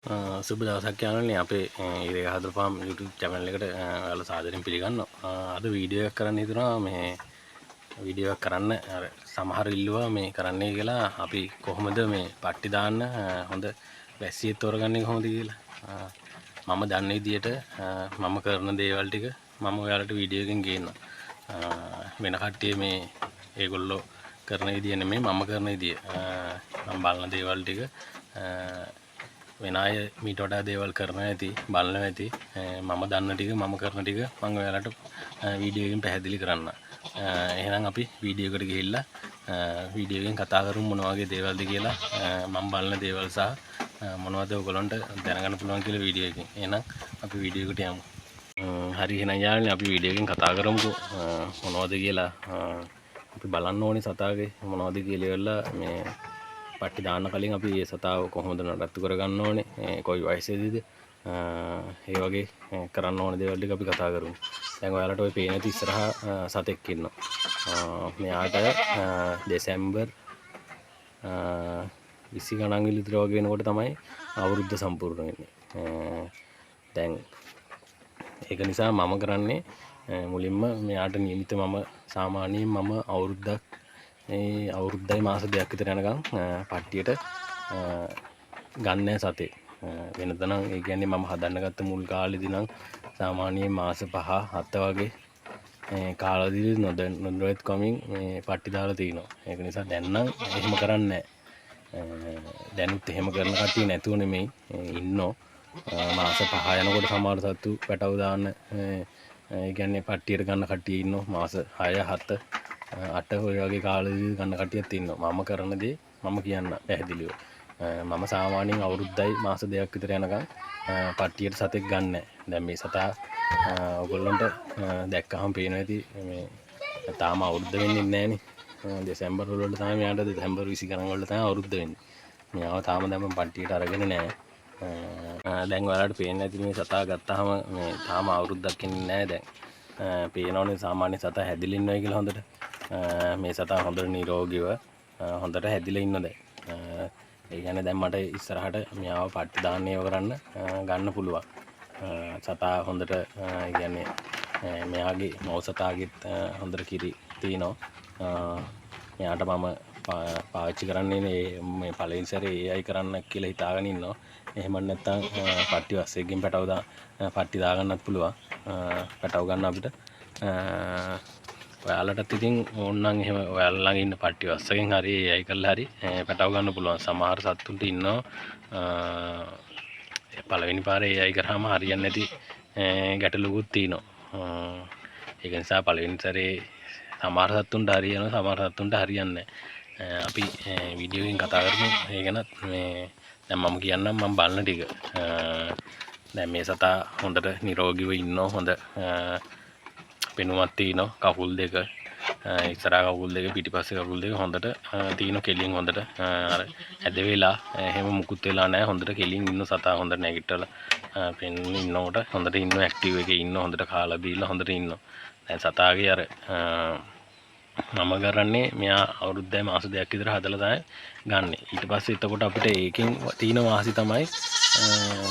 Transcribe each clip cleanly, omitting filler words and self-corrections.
සුබ දවසක් යාළුවනේ අපේ ඉරේ හදරපම් YouTube channel එකට ඔයාලා සාදරයෙන් පිළිගන්නවා. අද වීඩියෝ එකක් කරන්න හිතුණා. මේ වීඩියෝ එකක් කරන්න අර සමහර ඉල්ලුවා මේ කරන්නයි කියලා. අපි කොහොමද මේ පට්ටි දාන්න හොඳ වැස්සියෙක් තෝරගන්නේ කොහොමද කියලා. මම දන්න විදියට මම කරන දේවල් ටික මම ඔයාලට වීඩියෝ එකෙන් ගේන්නම්. වෙන කට්ටිය මේ ඒගොල්ලෝ කරන විදිය නෙමෙයි මම කරන විදිය. මම බලන දේවල් ටික වෙන අය මීට වඩා දේවල් කරනවා ඇති බලනවා ඇති. මම දන්න ටික මම කරන ටික මම ඔයාලට වීඩියෝ එකෙන් පැහැදිලි කරන්න. එහෙනම් අපි වීඩියෝ එකට ගිහිල්ලා වීඩියෝ එකෙන් කතා කරමු මොන වගේ දේවල්ද කියලා. මම බලන දේවල් සහ මොනවද ඔයගොල්ලන්ට දැනගන්න පුළුවන් කියලා වීඩියෝ එකෙන්. එහෙනම් අපි වීඩියෝ එකට යමු. හරි එහෙනම් යාළුවනේ අපි වීඩියෝ එකෙන් කතා කරමුකෝ මොනවද කියලා. අපි බලන්න ඕනේ සතාගේ මොනවද කියලා ඉවරලා මේ පට්ටි දාන්න කලින් අපි මේ සතාව කොහොමද නඩත්තු කරගන්න ඕනේ, කොයි වයසේදීද, ඒ වගේ කරන්න ඕන දේවල් ටික අපි කතා කරමු. දැන් ඔයාලට ওই පේන ඉස්සරහා සතෙක් ඉන්නවා. මෙයාට දෙසැම්බර් 20 ගණන් විතර වගේ වෙනකොට තමයි අවුරුද්ද සම්පූර්ණ වෙන්නේ. දැන් ඒක නිසා මම කරන්නේ මුලින්ම මෙයාට නියමිත මම සාමාන්‍යයෙන් මම අවුරුද්දක් මේ අවුරුද්දයි මාස දෙකක් විතර යනකම් පට්ටියට ගන්න සතේ. වෙනතනම් ඒ කියන්නේ මම හදන්න ගත්ත මුල් කාලෙදී නම් සාමාන්‍යයෙන් මාස 5-7 වගේ කාලෙදී නොදැනුවත් කමින් මේ පට්ටි දාලා තිනවා. ඒක නිසා දැන් නම් එහෙම කරන්නේ නැහැ. දැනුත් එහෙම කරන කට්ටිය නැතුව නෙමෙයි ඉන්නෝ. මාස 5 යනකොට සමහර සතු පැටව දාන්න ඒ කියන්නේ පට්ටියට ගන්න කට්ටිය ඉන්නෝ. මාස 6 7 8 ඔය වගේ කාලෙදී ගන්න කට්ටියත් ඉන්නවා. මම කරන දේ මම කියන්න පැහැදිලිව. මම සාමාන්‍යයෙන් අවුරුද්දයි මාස දෙකක් විතර යනකම් පට්ටියට සතෙක් ගන්න. දැන් මේ සතා ඔයගොල්ලන්ට දැක්කහම පේනවා ඇති මේ තාම අවුරුද්ද වෙන්නේ නැහනේ. දෙසැම්බර් වල තමයි මෙයාට දෙසැම්බර් 20 ගණන් වල තමයි අවුරුද්ද වෙන්නේ. මෙයාව තාම දැන් මම පට්ටියට අරගෙන නැහැ. දැන් ඔයාලට පේන්නේ නැති මේ සතා ගත්තාම මේ තාම අවුරුද්දක් ඉන්නේ නැහැ දැන්. පේනවනේ සාමාන්‍ය සතා හැදිලා ඉන්නවා කියලා හොඳට. මේ සතා හොඳට නිරෝගීව හොඳට හැදිලා ඉන්න දැන්. ඒ කියන්නේ දැන් මට ඉස්සරහට මෙයාව පට්ටි දාන්න ඒව කරන්න ගන්න පුළුවන්. සතා හොඳට ඒ කියන්නේ මෙයාගේ මව සතාගෙත් හොඳට කිරි තිනවා. මෙයාට මම පාවිච්චි කරන්නේ මේ පළවෙනි සැරේ ඒ අය කරන්න කියලා හිතාගෙන ඉන්නවා. එහෙම නැත්නම් පට්ටි වස්සේකින් පට්ටි දාගන්නත් පුළුවන්. පැටව ගන්න අපිට. ඔයාලටත් ඉතින් ඕනනම් එහෙම ඔයාලා ළඟ ඉන්න පට්ටි වස්සකින් හරි එයි කරලා හරි පැටව ගන්න පුළුවන්. සමහර සත්තුන්ට ඉන්නවා පළවෙනි පාරේ එයි කරාම හරියන්නේ නැති ගැටලුකුත් තියෙනවා. ඒක නිසා පළවෙනි සැරේ සමහර සත්තුන්ට හරියනවා සමහර සත්තුන්ට හරියන්නේ නැහැ. අපි වීඩියෝ එකෙන් කතා කරමු. ඒ ගැනත් මේ දැන් මම කියන්නම් මම බලන ටික. දැන් මේ සතා හොඳට නිරෝගීව ඉන්නවා. හොඳ පෙනුමක් තියෙනවා. කකුල් දෙක ඉස්සරහා කකුල් දෙක පිටිපස්සේ කකුල් දෙක හොඳට තියෙන කෙලින් හොඳට අර ඇද වෙලා එහෙම මුකුත් වෙලා නැහැ. හොඳට කෙලින් ඉන්න සතා හොඳට නැගිටලා පෙන්න ඉන්නකොට හොඳට ඉන්න ඇක්ටිව් එකේ ඉන්න හොඳට කාලා බීලා හොඳට ඉන්නවා. දැන් සතාගේ අර මම කරන්නේ මෙයා අවුරුද්දයි මාස දෙකක් විතර හදලා තමයි ගන්නෙ. ඊට පස්සේ එතකොට අපිට ඒකෙන් තියෙන වාසි තමයි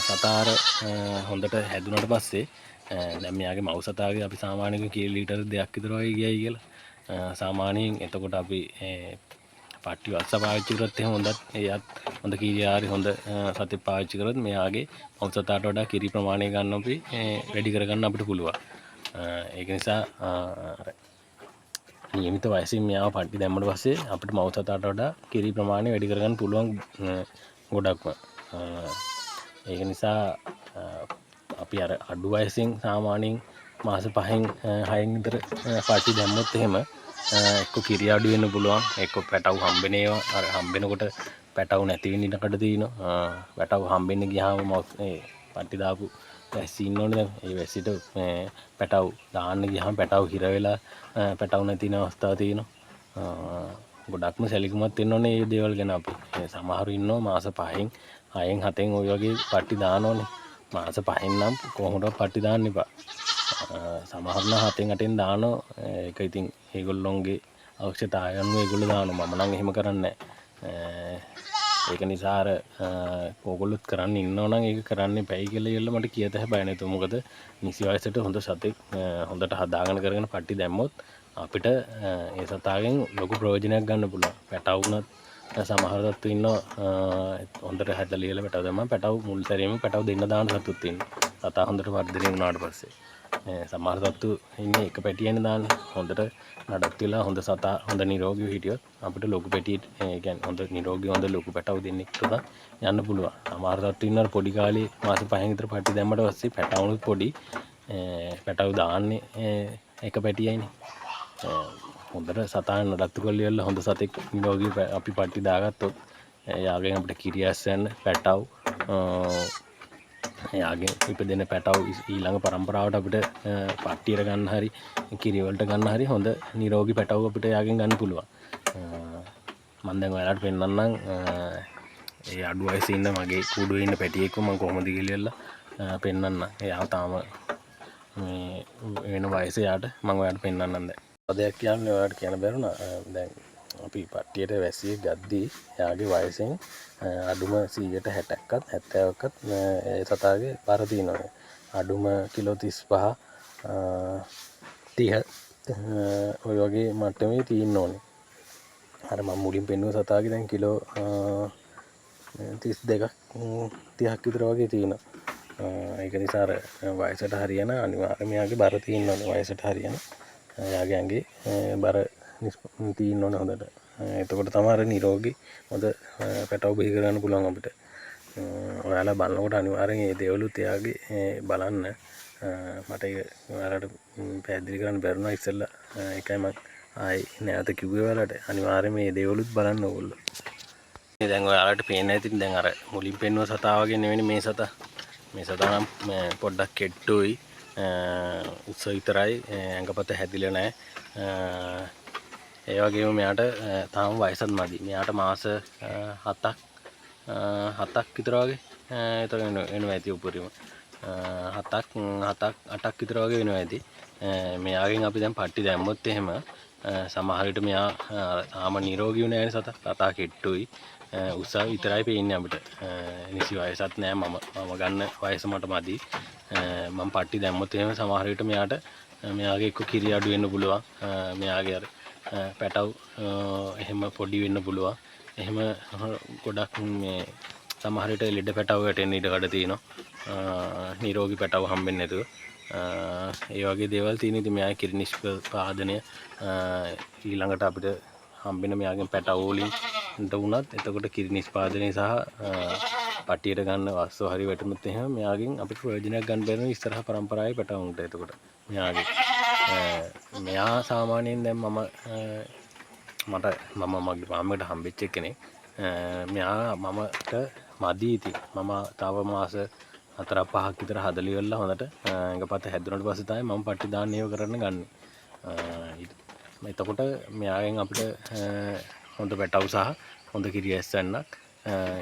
සතාර හොඳට හැදුනට පස්සේ දැන් මෙයාගේ මව් සතාගේ අපි සාමාන්‍යයෙන් කීලෝ ලීටර් 2ක් විතර වගේ ගියයි කියලා. සාමාන්‍යයෙන් එතකොට අපි පට්ටි වස්ස පාවිච්චි කරොත් එහෙම හොඳත් එයත් හොඳ කීරියාරි හොඳ සතෙක් පාවිච්චි කරොත් මෙයාගේ මව් සතාට වඩා කිරි ප්‍රමාණය ගන්න අපි වැඩි කරගන්න අපිට පුළුවන්. ඒක නිසා නියමිත වයසින් මෙයාව පට්ටි දැම්මට පස්සේ අපිට මව් සතාට වඩා කිරි ප්‍රමාණය වැඩි කරගන්න පුළුවන් ගොඩක්ම. ඒක නිසා අපි අර අඩු වයසින් සාමාන්‍යයෙන් මාස 5න් 6න් විතර පට්ටි දැම්මොත් එහෙම එක්ක කිරි අඩු වෙන්න පුළුවන්. එක්ක පැටව හම්බෙන ඒවා අර හම්බෙනකොට පැටව නැති වෙන්න ඉඩකඩ තියෙනවා. පැටව හම්බෙන්න ගියාම මේ පට්ටි දාපු වැස්සි ඉන්නෝනේ දැන්. ඒ වැස්සිට පැටව දාන්න ගියාම පැටව හිර වෙලා පැටව නැති වෙන අවස්ථා තියෙනවා. ගොඩක්ම සැලකුමක් වෙන්න ඕනේ මේ දේවල් ගැන අපි. සමහරු ඉන්නවා මාස 5න් 6න් 7න් ඔය වගේ පට්ටි දානෝනේ. මාස 5න් නම් කොහොමද පට්ටි දාන්න එපා. සමහරන 7න් 8න් දානවා. ඒක ඉතින් ඒගොල්ලොන්ගේ අවශ්‍යතාවය අනුව ඒගොල්ලෝ දානවා. මම නම් එහෙම කරන්නේ නැහැ. ඒක නිසා අර ඕගොල්ලොත් කරන්න ඉන්නවනම් ඒක කරන්න එපයි කියලා ඉල්ල මට කියත හැබැයි නැතු මොකද නිසි වයසට හොඳ සතෙක් හොඳට හදාගෙන කරගෙන පට්ටි දැම්මොත් අපිට ඒ සතාගෙන් ලොකු ප්‍රයෝජනයක් ගන්න පුළුවන්. පැටවුනත් සමහර සත්තු ඉන්නවා හොඳට හැදලා ලියලා පැටව දැම්මම පැටව මුල් සැරේම පැටව දෙන්න දාන සතුත් ඉන්නවා. සතා හොඳට වර්ධනය වුණාට පස්සේ සමහර සත්තු ඉන්නේ එක පැටියෙන්නේ දාන්නේ. හොඳට නඩත්තු වෙලා හොඳ සතා හොඳ නිරෝගීව හිටියොත් අපිට ලොකු පැටියෙට කියන්නේ හොඳ නිරෝගී හොඳ ලොකු පැටව දෙන්නෙක් තුන යන්න පුළුවන්. සමහර සත්තු ඉන්නවා පොඩි කාලේ මාස 5න් විතර පට්ටි දැම්මට පස්සේ පැටවුනුත් පොඩි පැටව දාන්නේ එක පැටියයිනේ. හොඳට සතා නඩත්තු කරලා ඉවරලා හොඳ සතෙක් නිරෝගී අපි පට්ටි දාගත්තොත් යාගෙන් අපිට කිරි ඇස්සෙන්න පැටව යාගෙන් ඉපදෙන පැටව ඊළඟ පරම්පරාවට අපිට පට්ටියට ගන්න හරි කිරි වලට ගන්න හරි හොඳ නිරෝගී පැටව අපිට යාගෙන් ගන්න පුළුවන්. මම දැන් ඔයාලට පෙන්නන්නම් ඒ අඩු වයසේ ඉන්න මගේ කුඩුවේ ඉන්න පැටියෙක්ව මම කොහොමද කියලා පෙන්නන්න. එයා තාම මේ වෙන වයසේ යාට මම ඔයාලට පෙන්නන්නම් දැන්. අදයක් කියන්නේ ඔයාලට කියන්න බැරුණා. දැන් අපි පට්ටියට වැසියෙක් ගද්දී එයාගේ වයසෙන් අඩුම 160ක්වත් 70ක්වත් ඒ සතාගේ බර තියෙනවා. අඩුම කිලෝ 35 30 ඔය වගේ මට්ටමේ තියෙන්න ඕනේ. අර මම මුලින් පෙන්නුව සතාගේ දැන් කිලෝ 32ක් 30ක් විතර වගේ තියෙනවා. ඒක නිසා අර වයසට හරියන අනිවාර්යයෙන්ම යාගේ බර තියෙන්න ඕනේ. වයසට හරියන යාගේ ඇඟේ බර තියෙන්න ඕනේ හොඳට. එතකොට තමයි අර නිරෝගී හොඳ පැටව බිහි කරගන්න පුළුවන් අපිට. ඔයාලා බලනකොට අනිවාර්යෙන් මේ දේවලුත් එයාගේ බලන්න. මට ඒක ඔයාලට පැහැදිලි කරන්න බැරුණා ඉස්සෙල්ලා. ඒකයි මම ආයි නැවත කිව්වේ ඔයාලට. අනිවාර්යෙන් මේ දේවලුත් බලන්න ඕගොල්ලෝ. දැන් ඔයාලට පේන්න ඇති දැන් අර මුලින් පෙන්වුව සතා වගේ නෙවෙයි මේ සතා. මේ සතා නම් පොඩ්ඩක් කෙට්ටුයි. උස්ස විතරයි ඇඟපත හැදිලා නැහැ. ඒ වගේම මෙයාට තාම වයසත් මදි. මෙයාට මාස 7ක් විතර වගේ ඒතර එනවා ඇති උපරිම. 8ක් විතර වගේ වෙනවා ඇති. මෙයාගෙන් අපි දැන් පට්ටි දැම්මොත් එහෙම සමහර විට මෙයා තාම නිරෝගීව නැහැ සතා. සතා කෙට්ටුයි. උස්ස විතරයි පේන්නේ අපිට. නිසි වයසත් නෑ. මම ගන්න වයස මට මදි. මම පට්ටි දැම්මොත් එහෙම සමහර විට මෙයාගේ එක්ක කිරි අඩු වෙන්න පුළුවන්. මෙයාගේ අර පැටව එහෙම පොඩි වෙන්න පුළුවන්. එහෙම ගොඩක් මේ සමහර විට ලෙඩ පැටව වැටෙන්න ඉඩ කඩ තියෙනවා. නිරෝගී පැටව හම්බෙන්නේ නැතුව. ඒ වගේ දේවල් තියෙන. ඉතින් මෙයාගේ කිරි නිෂ්පාදනය ඊළඟට අපිට හම්බෙන මෙයාගෙන් පැටව වලින් වුණත් එතකොට කිරි නිෂ්පාදනය සහ පටියට ගන්න වස්තු හරි වැටුනොත් එහෙම මෙයාගෙන් අපිට ප්‍රයෝජනයක් ගන්න බැරි ඉස්සරහ පරම්පරාවේ පැටවුන්ට. එතකොට මෙයා සාමාන්‍යයෙන් දැන් මගේ මාමකට හම්බෙච්ච කෙනෙක්. මෙයා මමට මදි ඉතින්. මම තව මාස 4-5ක් විතර හදලි වෙලා හොඳට ඇඟපත හැදුනට පස්සේ තමයි මම පට්ටි දාන්න ඒව කරන්න ගන්න. එතකොට මෙයාගෙන් අපිට හොඳ පැටව සහ හොඳ කිරි ඇස්සන්නක්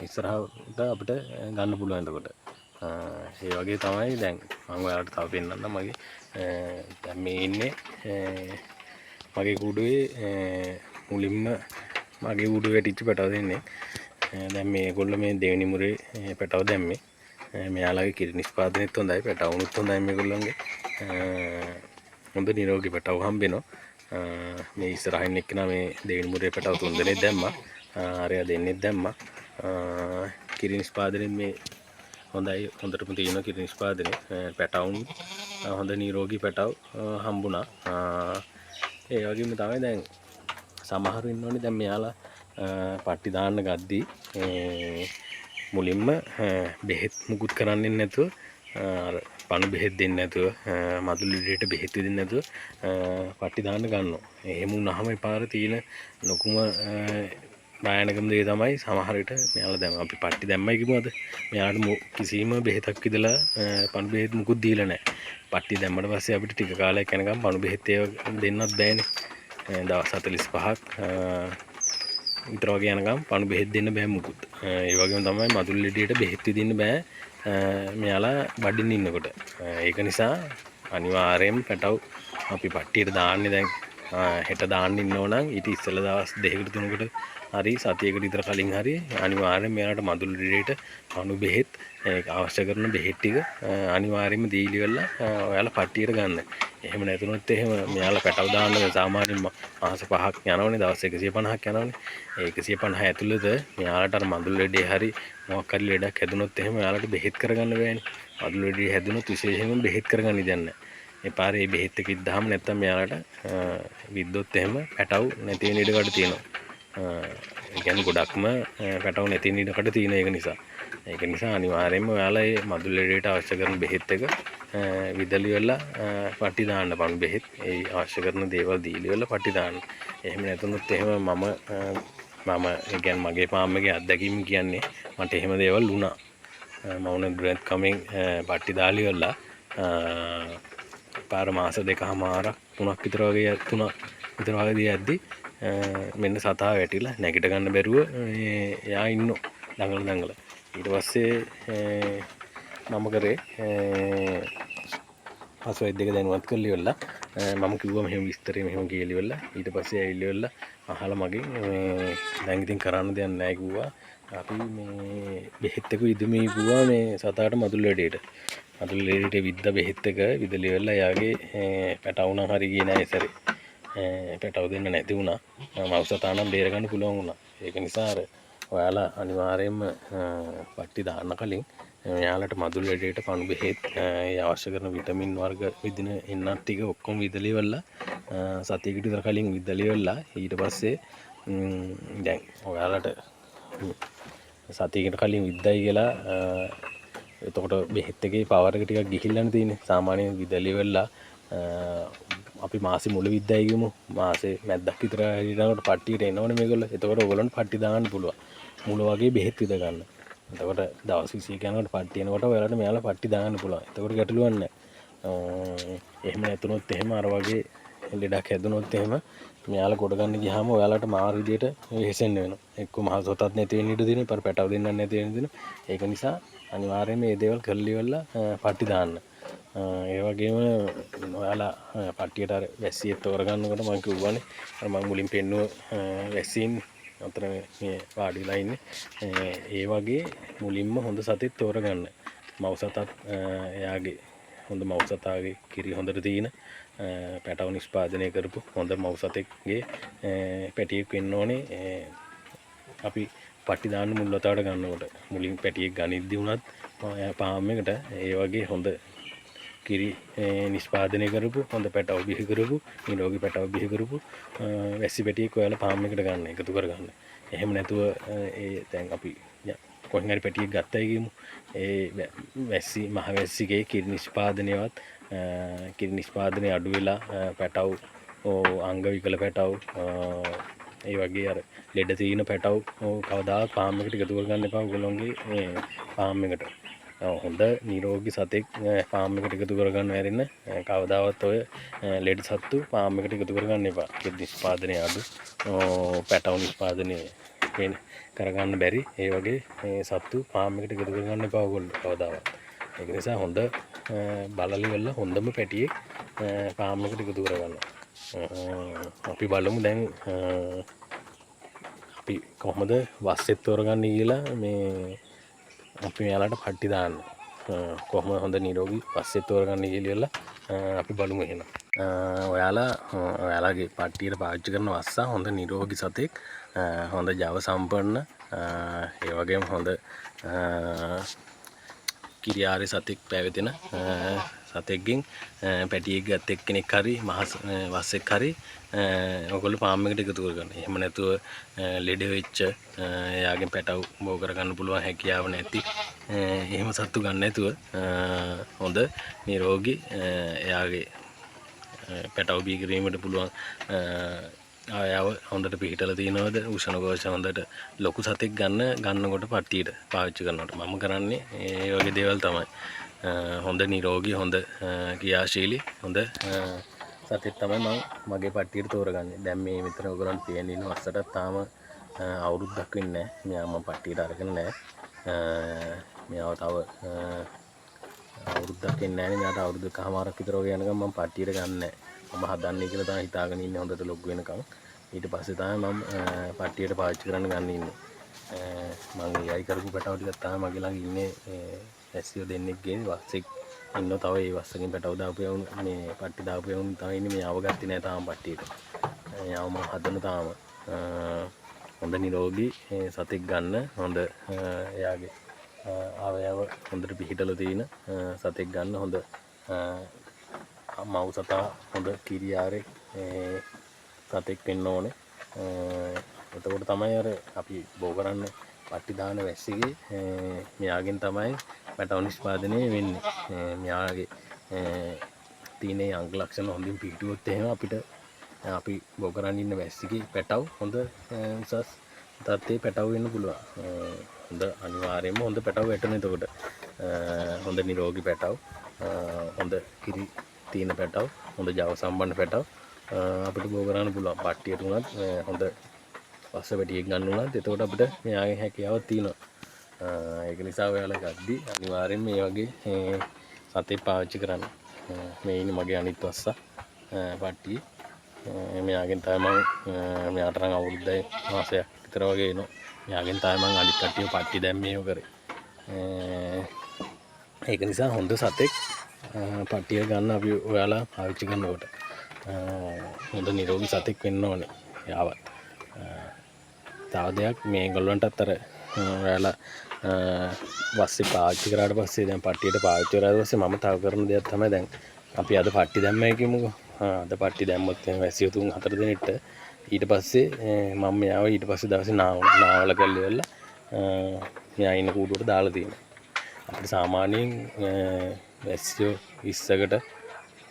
ඉස්සරහට අපිට ගන්න පුළුවන්. එතකොට ඒ වගේ තමයි දැන් මම ඔයාලට තව පෙන්නන්නම්. මගේ දැන් මේ ඉන්නේ මගේ කුඩුවේ මුලින්ම මගේ කුඩුවේ වැටිච්ච පැටව දෙන්නේ. දැන් මේගොල්ලෝ මේ දෙවෙනි මුරේ පැටව දැම්මේ. මෙයාලගේ කිරි නිෂ්පාදනයත් හොඳයි. පැටවුනුත් හොඳයි මේගොල්ලන්ගේ. හොඳ නිරෝගී පැටව හම්බෙනවා. මේ ඉස්සරහින් එක්කෙනා මේ දෙවෙනි මුරේ පැටව 3 දෙනෙක් දැම්මා. අරයා දෙන්නෙක් දැම්මා. කිරි නිෂ්පාදනයේත් මේ හොඳයි. හොඳටම තියෙනවා කිරි නිෂ්පාදනය. පැටවුන් හොඳ නිරෝගී පැටව හම්බුණා. ඒ වගේම තමයි දැන් සමහරු ඉන්නෝනේ දැන් මෙයාලා පට්ටි දාන්න ගද්දී මුලින්ම බෙහෙත් මුකුත් කරන්නේ නැතුව අර පණු බෙහෙත් දෙන්නේ නැතුව මදුළු ලෙඩේට බෙහෙත් දෙන්නේ නැතුව පට්ටි දාන්න ගන්නවා. එහෙම වුණාම පාර තියෙන ලොකුම භයානකම දේ තමයි සමහර විට මෙයාලා දැන් අපි පට්ටි දැම්මයි කිව්වද මෙයාට කිසිම බෙහෙතක් ඉදලා පණු බෙහෙත් මුකුත් දීලා නැහැ. පට්ටි දැම්මට පස්සේ අපිට ටික කාලයක් යනකම් පණු බෙහෙත් දෙන්නත් බෑනේ. දවස් 45ක් විතර වගේ යනකම් පණු බෙහෙත් දෙන්න බෑ මුකුත්. ඒ වගේම තමයි මදුළු ලෙඩේට බෙහෙත් දෙන්න බෑ මෙයාලා බඩින් ඉන්නකොට. ඒක නිසා අනිවාර්යයෙන්ම පැටව අපි පට්ටියට දාන්නේ දැන් හෙට දාන්න ඉන්න ඕන නම් ඊට ඉස්සෙල්ලා දවස් 2කට 3කට හරි සතියකට විතර කලින් හරි අනිවාර්යයෙන් මෙයාලට මදුල් ලෙඩේට අණු බෙහෙත් අවශ්‍ය කරන බෙහෙත් ටික අනිවාර්යයෙන්ම දීලි වෙලා ඔයාලා පට්ටියට ගන්න. එහෙම නැතුනොත් එහෙම මෙයාලා පැටව දාන්න සාමාන්‍යයෙන් මාස 5ක් යනවනේ දවස් 150ක් යනවනේ. ඒ 150 ඇතුළත මෙයාලට අර මදුල් ලෙඩේ හරි මොකක් හරි ලෙඩක් හැදුනොත් එහෙම මෙයාලට බෙහෙත් කරගන්න බෑනේ. මදුල් ලෙඩේ හැදුනොත් විශේෂයෙන්ම බෙහෙත් කරගන්න ඉඩ නැහැ. ඒ පාරේ මේ බෙහෙත් එක ඉද්දාම නැත්තම් මෙයාලට විද්දොත් එහෙම පැටව නැති වෙන ඉඩකඩ තියෙනවා. ඒ කියන්නේ ගොඩක්ම පැටව නැති වෙන ඉඩකඩ තියෙන ඒක නිසා. ඒක නිසා අනිවාර්යයෙන්ම ඔයාලා මේ මදුල් ලෙඩේට අවශ්‍ය කරන බෙහෙත් එක විදලි වෙලා පටි දාන්න පණු බෙහෙත් ඒ අවශ්‍ය කරන දේවල් දීලි වෙලා පටි දාන්න. එහෙම නැතුනොත් එහෙම මම ඒ කියන්නේ මගේ පාම් එකේ අත්දැකීම් කියන්නේ මට එහෙම දේවල් වුණා. මම උන ග්‍රැන්ඩ් කමින් පටි දාලි වෙලා පාර මාස 2කමාරක් 3ක් විතර වගේ යද්දි මෙන්න සතා වැටිලා නැගිට ගන්න බැරුව එයා ඉන්නෝ දඟල. ඊට පස්සේ මම කරේ පසු දෙක දැනුවත් කරලි වෙලා මම කිව්වා මෙහෙම විස්තරේ මෙහෙම කියලා ඉවරලා ඊට පස්සේ ඇවිල්ලා වෙලා අහලා මගෙන් දැන් ඉතින් කරන්න දෙයක් නැහැ කිව්වා. අපි මේ බෙහෙත් එක ඉදමේ කිව්වා මේ සතාට මදුල් ලෙඩේට. මදුල් ලෙඩේට විද්ද බෙහෙත් එක විදලි වෙලා යාගේ පැටවුණා හරි ගියේ නැහැ සරේ. පැටව දෙන්න නැති වුණා. මව් සතා නම් බේර ගන්න පුළුවන් වුණා. ඒක නිසා අර ඔයාලා අනිවාර්යයෙන්ම පට්ටි දාන්න කලින් එයාලට මදුල් ලෙඩේට පණු බෙහෙත් අවශ්‍ය කරන විටමින් වර්ග විදින එන්නත් ටික ඔක්කොම විදලි වෙලා සතියකට විතර කලින් විදලි වෙලා ඊට පස්සේ දැන් ඔයාලට සතියකට කලින් විද්දයි කියලා එතකොට බෙහෙත් එකේ පවර් එක ටිකක් ගිහිල්ලානේ තියෙන්නේ. සාමාන්‍යයෙන් විදලි වෙලා අපි මාසෙ මුල විද්දයි ගමු. මාසේ මැද්දක් විතර හිටනකොට පට්ටියට එනවනේ මේගොල්ලෝ. එතකොට ඕගොල්ලෝන්ට පට්ටි දාන්න පුළුවන්. මුල වගේ බෙහෙත් විද ගන්න. එතකොට දවස් 20 යනකොට පට්ටි එනකොට ඔයාලට මෙයාලා පට්ටි දාන්න පුළුවන්. එතකොට ගැටලුවක් නැහැ. එහෙම නැතුනොත් එහෙම අර වගේ ලෙඩක් හැදුනොත් එහෙම මෙයාලා කොට ගන්න ගියාම ඔයාලට මාර විදියට වෙහෙසෙන්න වෙනවා. එක්ක මහසොතත් නැති වෙන්න ඉඩ තියෙනවා. පර පැටව දෙන්නත් නැති වෙන්න දෙනවා. ඒක නිසා අනිවාර්යයෙන් මේ දේවල් කරලි වෙලා පට්ටි දාන්න. ඒ වගේම ඔයාලා පට්ටියට අර වැස්සියෙත් තෝරගන්නකොට මම කිව්වනේ අර මම මුලින් පෙන්නුව වැස්සින් අතර මේ වාඩිලා ඉන්නේ. ඒ වගේ මුලින්ම හොඳ සතෙක් තෝරගන්න. මව් සතත් එයාගේ හොඳ මව් සතාගේ කිරි හොඳට තියෙන පැටව නිෂ්පාදනය කරපු හොඳ මව් සතෙක්ගේ පැටියෙක් වෙන්න ඕනේ. අපි පට්ටි දාන්න මුල් වතාවට ගන්නකොට මුලින් පැටියෙක් ගනිද්දි වුණත් පාම් එකට ඒ වගේ හොඳ කිරි නිෂ්පාදනය කරපු හොඳ පැටව බිහි කරපු නිරෝගී පැටව බිහි කරපු වැස්සි පැටියෙක් ඔයාලා පාම් එකට ගන්න එකතු කරගන්න. එහෙම නැතුව දැන් අපි කොහෙන් හරි පැටියෙක් ගත්තයි කියමු. ඒ වැස්සි මහ වැස්සිගේ කිරි නිෂ්පාදනය අඩු වෙලා පැටව අංග විකල පැටව ඒ වගේ අර ලෙඩ තියෙන පැටව කවදාවත් පාම් එකට එකතු කරගන්න එපා. ඔයගොල්ලෝගේ පාම් එකට හොඳ නිරෝගී සතෙක් පාම් එකට එකතු කරගන්න හැරෙන්න කවදාවත් ඔය ලෙඩ සත්තු පාම් එකට එකතු කරගන්න එපා. කිරි නිෂ්පාදනය අඩු පැටව නිෂ්පාදනය කරගන්න බැරි ඒ වගේ සත්තු පාම් එකට එකතු කරගන්න එපා ඔයගොල්ලෝ කවදාවත්. ඒක නිසා හොඳ බලලි වෙලා හොඳම පැටියෙක් පාම් එකට එකතු කරගන්න. අපි බලමු දැන් අපි කොහොමද වස්සෙත් තෝරගන්නේ කියලා මේ අපි මෙයාලට පට්ටි දාන්න. කොහොම හොඳ නිරෝගී වස්සෙත් තෝරගන්නේ කියලා අපි බලමු එහෙනම්. ඔයාලගේ පට්ටියට පාවිච්චි කරන වස්සා හොඳ නිරෝගී සතෙක් හොඳ ජව සම්පන්න ඒ වගේම හොඳ කිරියාරි සතෙක් පැවැතෙන සතෙක්ගෙන් පැටියෙක් ගත්ත එක්කෙනෙක් හරි වස්සෙක් හරි ඔයගොල්ලෝ පාම් එකට එකතු කරගන්න. එහෙම නැතුව ලෙඩ වෙච්ච එයාගෙන් පැටව බෝ කරගන්න පුළුවන් හැකියාව නැති එහෙම සත්තු ගන්න නැතුව හොඳ නිරෝගී එයාගේ පැටව බී කිරීමට පුළුවන් ආයාව හොඳට පිහිටලා තියෙනවද උෂ්ණ කෝෂ හොඳට ලොකු සතෙක් ගන්නකොට පට්ටියට පාවිච්චි කරනකොට මම කරන්නේ ඒ වගේ දේවල් තමයි. හොඳ නිරෝගී හොඳ ක්‍රියාශීලී හොඳ සතෙක් තමයි මම මගේ පට්ටියට තෝරගන්නේ. දැන් මේ මෙතන ඔයගොල්ලන් තියෙන ඉන්න වස්සට තාම අවුරුද්දක් වෙන්නේ නැහැ. මෙයා මම පට්ටියට අරගෙන නැහැ. මෙයාව තව අවුරුද්දක් වෙන්නේ නැහැ නේ. මෙයාට අවුරුද්දකමාරක් විතර වගේ යනකම් මම පට්ටියට ගන්න නැහැ. මම හදන්නේ කියලා තමයි හිතාගෙන ඉන්නේ හොඳට ලොග් වෙනකම්. ඊට පස්සේ තමයි මම පට්ටියට පාවිච්චි කරන්න ගන්න ඉන්නේ. මම AI කරපු පැටව ටිකක් තමයි මගේ ළඟ ඉන්නේ. ඇස්සියෝ දෙන්නෙක්ගේ වස්සෙක් ඉන්නවා. තව ඒ වස්සකින් පැටව දාපු යවුන් මේ පට්ටි දාපු යවුන් තමයි ඉන්නේ. මේ යව ගත්තේ නැහැ තාම පට්ටියට. යව මම හදන තාම. හොඳ නිරෝගී සතෙක් ගන්න හොඳ එයාගේ අවයව හොඳට පිහිටලා තියෙන සතෙක් ගන්න හොඳ මව් සතා හොඳ කිරියාරේ සතෙක් වෙන්න ඕනේ. එතකොට තමයි අර අපි බෝ කරන්න පට්ටි දාන වැස්සිගේ මෙයාගෙන් තමයි පැටව නිෂ්පාදනය වෙන්නේ. මෙයාගේ තියෙන අංග ලක්ෂණ හොඳින් පිහිටුවොත් එහෙම අපිට අපි බෝ කරන් ඉන්න වැස්සිගේ පැටව හොඳ උසස් තත්ත්වයේ පැටව වෙන්න පුළුවන්. හොඳ අනිවාර්යයෙන්ම හොඳ පැටව වැටෙන. එතකොට හොඳ නිරෝගී පැටව, හොඳ කිරි තියෙන පැටව, හොඳ ජව සම්බන්ධ පැටව අපිට බෝ කරන්න පුළුවන්. පට්ටියට උනත් හොඳ වස්ස පැටියෙක් ගන්න උනත් එතකොට අපිට මෙයාගේ හැකියාවක් තියෙනවා. ඒක නිසා ඔයාලා ගද්දි අනිවාර්යෙන්ම මේ වගේ සතේ පාවිච්චි කරන්න. මේ ඉන්නේ මගේ අනිත් වස්සා පට්ටිය. මෙයාගෙන් තමයි මම මෙයාට නම් අවුරුද්දයි මාසයක් විතර වගේ එනවා. මෙයාගෙන් තමයි මම අනිත් කට්ටිය පට්ටි දැම්මේව කරේ. ඒක නිසා හොඳ සතෙක් පට්ටිය ගන්න අපි ඔයාලා පාවිච්චි කරනකොට හොඳ නිරෝගී සතෙක් වෙන්න ඕනේ. යාවත් තව දෙයක් මේගොල්ලන්ටත් අර ඔයාලා වස්සේ පාවිච්චි කරාට පස්සේ දැන් පට්ටියට පාවිච්චි කරාට පස්සේ මම තව කරන දෙයක් තමයි දැන් අපි අද පට්ටි දැම්මයි කියමුකෝ. අද පට්ටි දැම්මොත් එහෙනම් වැසියෝ 3-4 දිනෙට ඊට පස්සේ මම මෙයාව ඊට පස්සේ දවසේ නාවල කරලා ඉවරලා මෙයා ඉන්න කූඩුවට දාලා තියෙනවා. අපිට සාමාන්‍යයෙන් වැසියෝ 20කට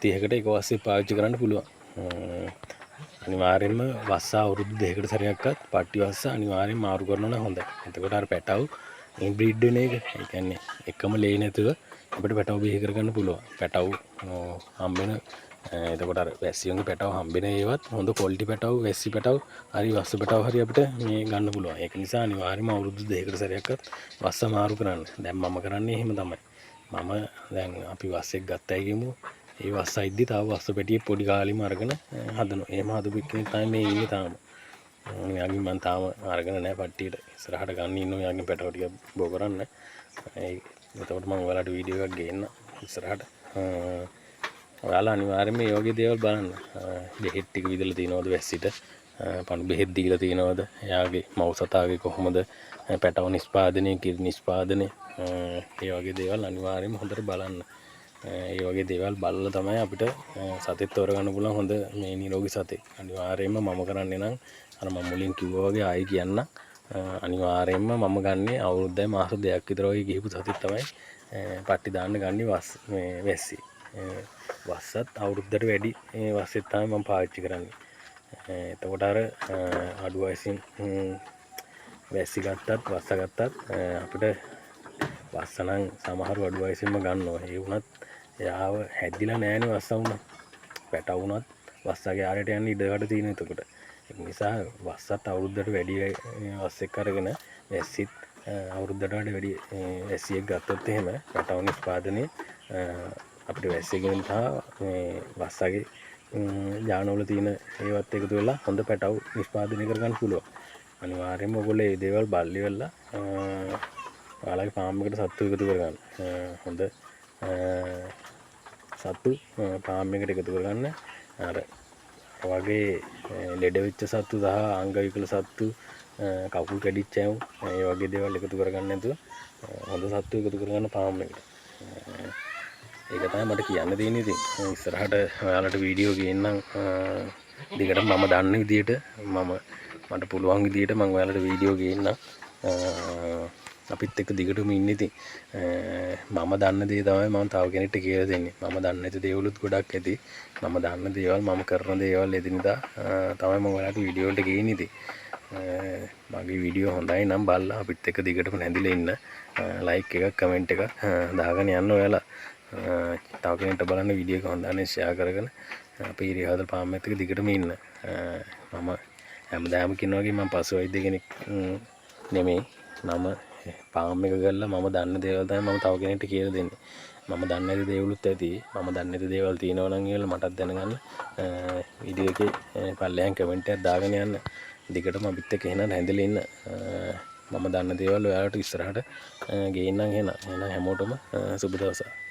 30කට එක වස්සේ පාවිච්චි කරන්න පුළුවන්. අනිවාර්යෙන්ම වස්ස අවුරුදු 2කට සැරයක්වත් පට්ටි වස්ස අනිවාර්යෙන් මාරු කරනවා නම් හොඳයි. එතකොට අර පැටව ඉන්බ්‍රීඩ් වෙන එක. ඒ කියන්නේ එකම ලේ නැතුව අපිට පැටව බිහි කරගන්න පුළුවන්. පැටව හම්බෙන එතකොට අර වැස්සියන්ගේ පැටව හම්බෙන ඒවත් හොඳ ක්වොලිටි පැටව, වැස්සි පැටව, හරි වස්ස පැටව හරි අපිට මේ ගන්න පුළුවන්. ඒක නිසා අනිවාර්යයෙන්ම අවුරුදු 2කට සැරයක්වත් වස්ස මාරු කරන්න. දැන් මම කරන්නේ එහෙම තමයි. මම දැන් අපි වස්සෙක් ගත්තයි කියමු. ඒ වස්ස අයිද්දි තව වස්ස පැටියෙ පොඩි කාලෙම අරගෙන හදනවා. එහෙම හදපු කෙනෙක් තමයි මේ ඉන්නේ තාම. මෙයාගෙන් මම තාම අරගෙන නැහැ පට්ටියට. ඉස්සරහට ගන්න ඉන්න මෙයාගෙන් පැටව ටික බෝ කරන්න. එතකොට මම ඔයාලට වීඩියෝ එකක් ගේන්න ඉස්සරහට. ඔයාලා අනිවාර්යයෙන්ම මේ වගේ දේවල් බලන්න. බෙහෙත් ටික විදලා තියනවද වැස්සිට? පණු බෙහෙත් දීලා තියනවද? එයාගේ මව් සතාගේ කොහොමද පැටව නිෂ්පාදනය, කිරි නිෂ්පාදනය, ඒ වගේ දේවල් අනිවාර්යයෙන්ම හොඳට බලන්න. ඒ වගේ දේවල් බලලා තමයි අපිට සතෙක් තෝරගන්න පුළුවන් හොඳ මේ නිරෝගී සතෙක්. අනිවාර්යයෙන්ම මම කරන්නේ නම් අර මම මුලින් කිව්වා වගේ ආයි කියන්න. අනිවාර්යයෙන්ම මම ගන්නේ අවුරුද්දයි මාස 2ක් විතර වගේ ගිහපු සතෙක් තමයි පට්ටි දාන්න ගන්නේ මේ වැස්සි. වස්සත් අවුරුද්දට වැඩි වස්සෙත් තමයි මම පාවිච්චි කරන්නේ. එතකොට අර අඩු වයසින් වැස්සි ගත්තත් වස්ස ගත්තත් අපිට වස්ස නම් සමහර අඩු වයසින්ම ගන්නවා. ඒ වුණත් එයාව හැදිලා නැහැනේ වස්ස වුණත්. පැටව වුණත් වස්සගේ ආරයට යන්න ඉඩකට තියෙන. එතකොට ඒ නිසා වස්සත් අවුරුද්දට වැඩි වස්සෙක් අරගෙන වැස්සිත් අවුරුද්දට වැඩි වැස්සියෙක් ගත්තොත් එහෙම පැටව නිෂ්පාදනයේ අපිට වැස්සගෙන මේ වස්සගේ ජානවල තියෙන ඒවත් එකතු වෙලා හොඳ පැටව නිෂ්පාදනය කරගන්න පුළුවන්. අනිවාර්යයෙන්ම ඔයගොල්ලෝ මේ දේවල් බලලි වෙලා ඔයාලගේ ෆාම් එකට සත්තු එකතු කරගන්න. හොඳ සත්තු ෆාම් එකට එකතු කරගන්න. අර වගේ ලෙඩ වෙච්ච සත්තු සහ අංග විකල සත්තු, කකුල් කැඩිච්ච ඇවුම්, ඒ වගේ දේවල් එකතු කරගන්න නැතුව හොඳ සත්තු එකතු කරගන්න ෆාම් එකට. ඒක තමයි මට කියන්න තියෙන්නේ. ඉතින් ඉස්සරහට ඔයාලට වීඩියෝ ගේන්නම්. දිගට මම දන්න විදියට මට පුළුවන් විදියට මම ඔයාලට වීඩියෝ ගේන්නම්. අපිත් එක්ක දිගටම ඉන්න. ඉතින් මම දන්න දේ තමයි මම තව කෙනෙක්ට කියලා දෙන්නේ. මම දන්නේ නැති දේවලුත් ගොඩක් ඇති. මම දන්න දේවල්, මම කරන දේවල් එදිනදා තමයි මම ඔයාලට වීඩියෝ වලට ගේන්නේ. ඉතින් මගේ වීඩියෝ හොඳයි නම් බලලා අපිත් එක්ක දිගටම නැඳිලා ඉන්න. ලයික් එකක්, කමෙන්ට් එකක් දාගෙන යන්න ඔයාලා. තව කෙනෙක්ට බලන්න වීඩියෝ එක හොඳ නම් ෂෙයා කරගෙන අපේ ඉරිහාදල් ෆාම් එකත් එක්ක දිගටම ඉන්න. මම හැමදාම කියනවා වගේ මම පසු වෛද්‍ය කෙනෙක් නෙමෙයි. මම පාම් එක කරලා මම දන්න දේවල් තමයි මම තව කෙනෙක්ට කියලා දෙන්නේ. මම දන්නේ නැති දේවලුත් ඇති. මම දන්නේ නැති දේවල් තියෙනවා නම් කියලා මටත් දැනගන්න. වීඩියෝ එකේ පල්ලෙහාන් කමෙන්ට් එකක් දාගෙන යන්න. දිගටම අපිත් එක්ක එහෙනම් හැඳලා ඉන්න. මම දන්න දේවල් ඔයාලට ඉස්සරහට ගේන්නම් එහෙනම් හැමෝටම සුබ දවසක්.